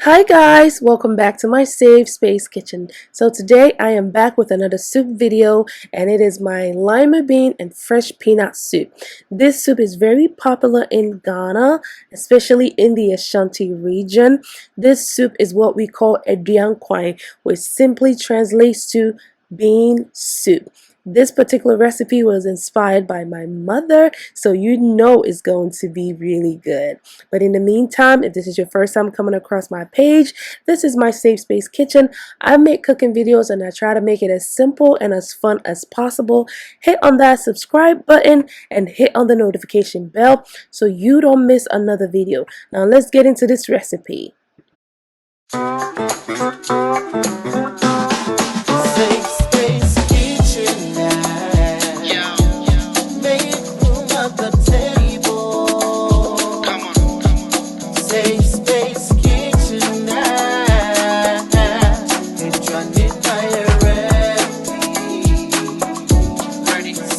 Hi guys, welcome back to my Safe Space Kitchen. So today I am back with another soup video, and it is my lima bean and fresh peanut soup. This soup is very popular in Ghana, especially in the Ashanti region. This soup is what we call nkwan, which simply translates to bean soup. This particular recipe was inspired by my mother, so you know it's going to be really good. But in the meantime, if this is your first time coming across my page, this is my Safe Space Kitchen. I make cooking videos and I try to make it as simple and as fun as possible. Hit on that subscribe button and hit on the notification bell so you don't miss another video. Now let's get into this recipe. Safe Space Kitchenette. Make room at the table. Come on. Safe Space Kitchenette. It's running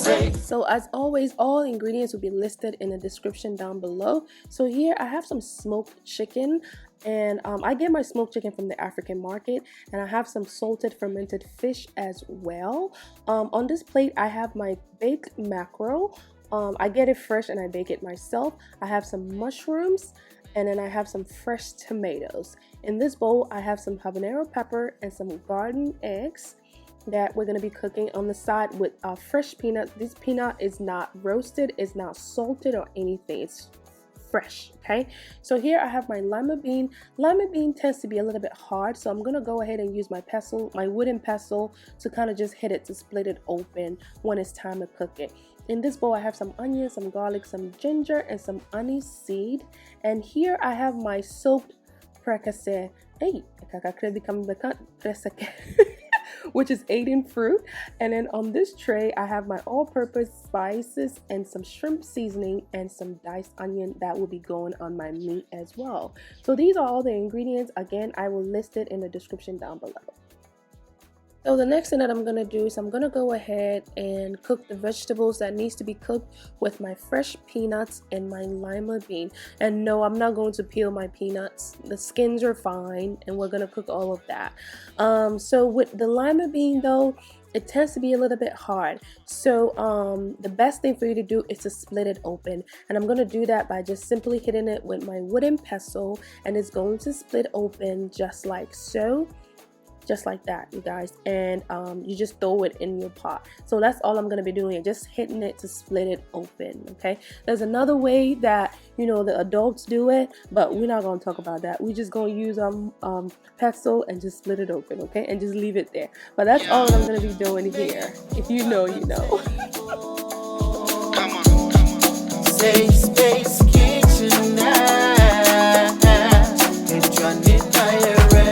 ready. So as always, all ingredients will be listed in the description down below. So here I have some smoked chicken. And I get my smoked chicken from the African market, and I have some salted fermented fish as well. On this plate I have my baked mackerel. I get it fresh and I bake it myself. I have some mushrooms, and then I have some fresh tomatoes. In this bowl I have some habanero pepper and some garden eggs that we're going to be cooking on the side with fresh peanut. This peanut is not roasted, it's not salted or anything, it's fresh. Okay, so here I have my lima bean. Lima bean tends to be a little bit hard, so I'm gonna go ahead and use my pestle, my wooden pestle, to kind of just hit it to split it open when it's time to cook it. In this bowl I have some onions, some garlic, some ginger, and some anise seed. And here I have my soaked Prekese, which is Aidan fruit. And then on this tray I have my all-purpose spices and some shrimp seasoning and some diced onion that will be going on my meat as well. So these are all the ingredients. Again, I will list it in the description down below. So the next thing that I'm going to do is I'm going to go ahead and cook the vegetables that needs to be cooked with my fresh peanuts and my lima bean. And no, I'm not going to peel my peanuts. The skins are fine, and we're going to cook all of that. So with the lima bean though, it tends to be a little bit hard. So the best thing for you to do is to split it open. And I'm going to do that by just simply hitting it with my wooden pestle, and it's going to split open just like so. Just like that, you guys, and you just throw it in your pot. So that's all I'm going to be doing, just hitting it to split it open. Okay, there's another way that the adults do it, but we're not going to talk about that. We're just going to use pestle and just split it open, okay, and just leave it there. But that's all I'm going to be doing here. If you know, you know. Come on. Safe Space Kitchenette. It's running ready.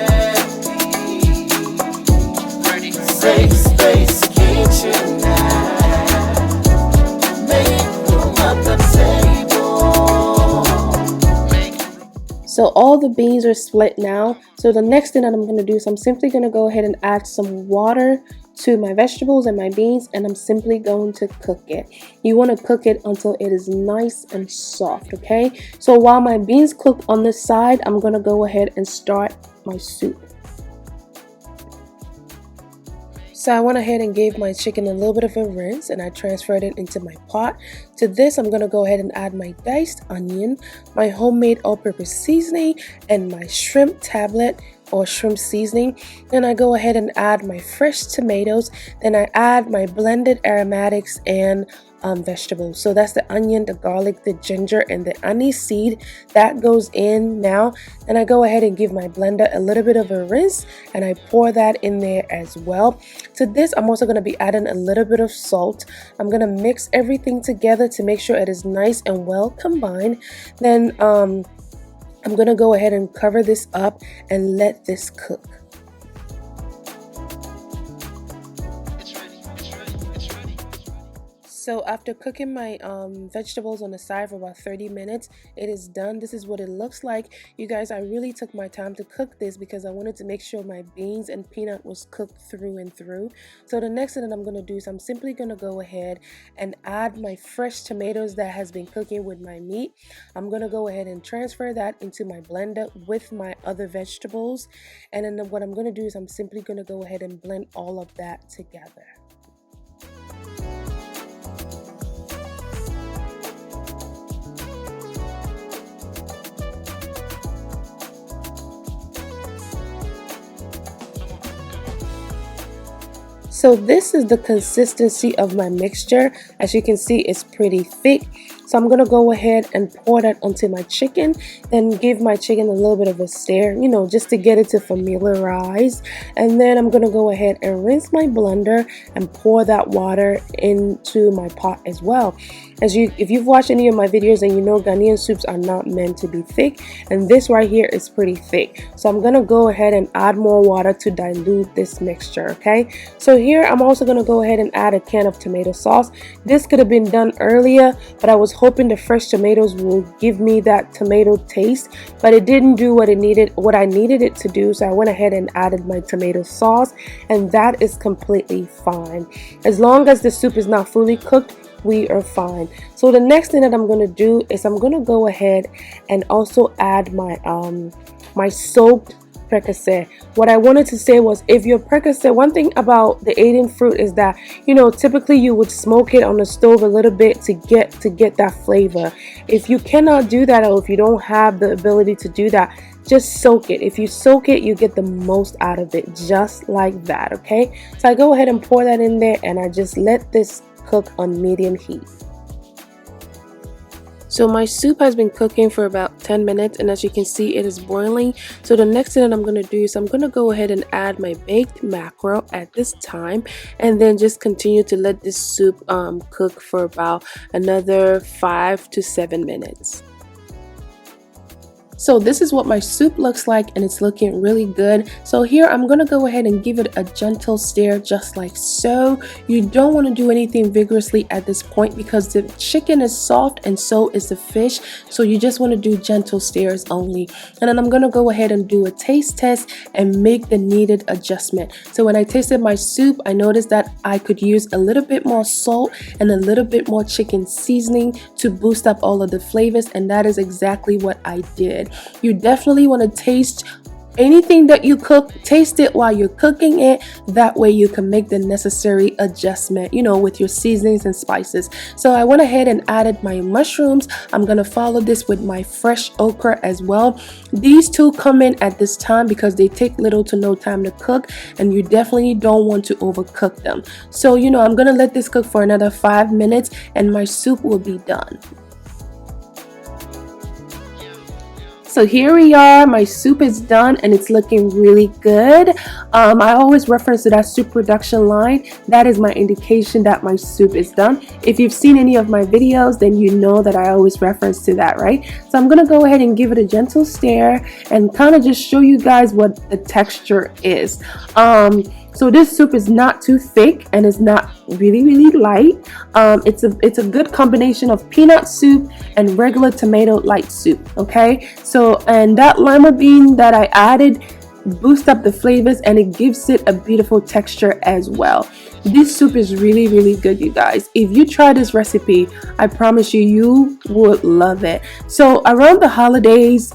Safe Space Kitchenette. Make room at the table. So all the beans are split now. So the next thing that I'm going to do is I'm simply going to go ahead and add some water to my vegetables and my beans, and I'm simply going to cook it. You want to cook it until it is nice and soft, okay? So while my beans cook on this side, I'm going to go ahead and start my soup. So I went ahead and gave my chicken a little bit of a rinse, and I transferred it into my pot. To this, I'm going to go ahead and add my diced onion, my homemade all-purpose seasoning, and my shrimp tablet or shrimp seasoning. Then I go ahead and add my fresh tomatoes. Then I add my blended aromatics and vegetables. So that's the onion, the garlic, the ginger, and the anise seed. That goes in now. Then I go ahead and give my blender a little bit of a rinse, and I pour that in there as well. To this, I'm also going to be adding a little bit of salt. I'm going to mix everything together to make sure it is nice and well combined. Then I'm going to go ahead and cover this up and let this cook. So after cooking my vegetables on the side for about 30 minutes, it is done. This is what it looks like. You guys, I really took my time to cook this because I wanted to make sure my beans and peanut was cooked through and through. So the next thing that I'm going to do is I'm simply going to go ahead and add my fresh tomatoes that has been cooking with my meat. I'm going to go ahead and transfer that into my blender with my other vegetables. And then what I'm going to do is I'm simply going to go ahead and blend all of that together. So this is the consistency of my mixture. As you can see, it's pretty thick. So I'm going to go ahead and pour that onto my chicken and give my chicken a little bit of a stir, you know, just to get it to familiarize. And then I'm going to go ahead and rinse my blender and pour that water into my pot as well. If you've watched any of my videos, then you know Ghanaian soups are not meant to be thick, and this right here is pretty thick. So I'm gonna go ahead and add more water to dilute this mixture. Okay, so here I'm also gonna go ahead and add a can of tomato sauce. This could have been done earlier, but I was hoping the fresh tomatoes will give me that tomato taste, but it didn't do what I needed it to do. So I went ahead and added my tomato sauce, and that is completely fine. As long as the soup is not fully cooked, we are fine. So the next thing that I'm going to do is I'm going to go ahead and also add my my soaked Prekese. What I wanted to say was, if your Prekese, one thing about the Aidan fruit is that, you know, typically you would smoke it on the stove a little bit to get that flavor. If you cannot do that, or if you don't have the ability to do that, just soak it. If you soak it, you get the most out of it, just like that. Okay, so I go ahead and pour that in there, and I just let this cook on medium heat. So my soup has been cooking for about 10 minutes, and as you can see, it is boiling. So the next thing that I'm going to do is I'm going to go ahead and add my baked mackerel at this time, and then just continue to let this soup cook for about another 5 to 7 minutes. So this is what my soup looks like, and it's looking really good. So here I'm going to go ahead and give it a gentle stir, just like so. You don't want to do anything vigorously at this point because the chicken is soft and so is the fish. So you just want to do gentle stirs only. And then I'm going to go ahead and do a taste test and make the needed adjustment. So when I tasted my soup, I noticed that I could use a little bit more salt and a little bit more chicken seasoning to boost up all of the flavors, and that is exactly what I did. You definitely want to taste anything that you cook, taste it while you're cooking it. That way you can make the necessary adjustment, you know, with your seasonings and spices. So I went ahead and added my mushrooms. I'm going to follow this with my fresh okra as well. These two come in at this time because they take little to no time to cook, and you definitely don't want to overcook them. So, you know, I'm going to let this cook for another 5 minutes and my soup will be done. So here we are, my soup is done and it's looking really good. I always reference to that soup production line. That is my indication that my soup is done. If you've seen any of my videos, then you know that I always reference to that, right? So I'm gonna go ahead and give it a gentle stir and kind of just show you guys what the texture is. So this soup is not too thick and it's not really light. It's a good combination of peanut soup and regular tomato light soup. Okay, so and that lima bean that I added boosts up the flavors and it gives it a beautiful texture as well. This soup is really good, you guys. If you try this recipe, I promise you would love it. So around the holidays,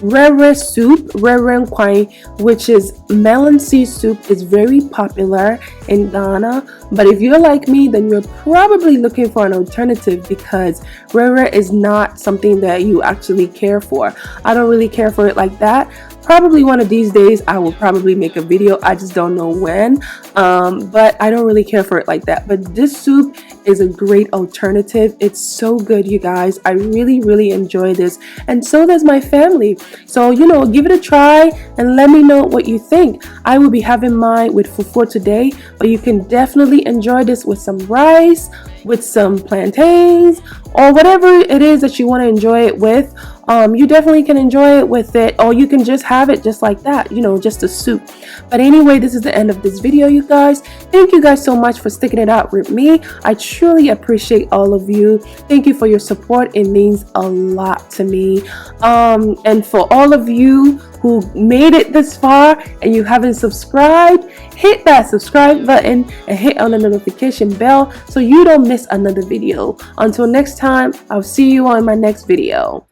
rare soup, rare nkwan, which is melon seed soup, is very popular in Ghana. But if you're like me, then you're probably looking for an alternative because rare is not something that you actually care for. I don't really care for it like that. Probably one of these days I will probably make a video. I just don't know when, but I don't really care for it like that. But this soup is a great alternative. It's so good, you guys. I really enjoy this, and so does my family. So, you know, give it a try and let me know what you think. I will be having mine with fufu today, but you can definitely enjoy this with some rice, with some plantains or whatever it is that you want to enjoy it with. You definitely can enjoy it with it, or you can just have it just like that, you know, just a soup. But anyway, this is the end of this video, you guys. Thank you guys so much for sticking it out with me. I truly appreciate all of you. Thank you for your support. It means a lot to me. And for all of you who made it this far and you haven't subscribed, hit that subscribe button and hit on the notification bell so you don't miss another video. Until next time, I'll see you on my next video.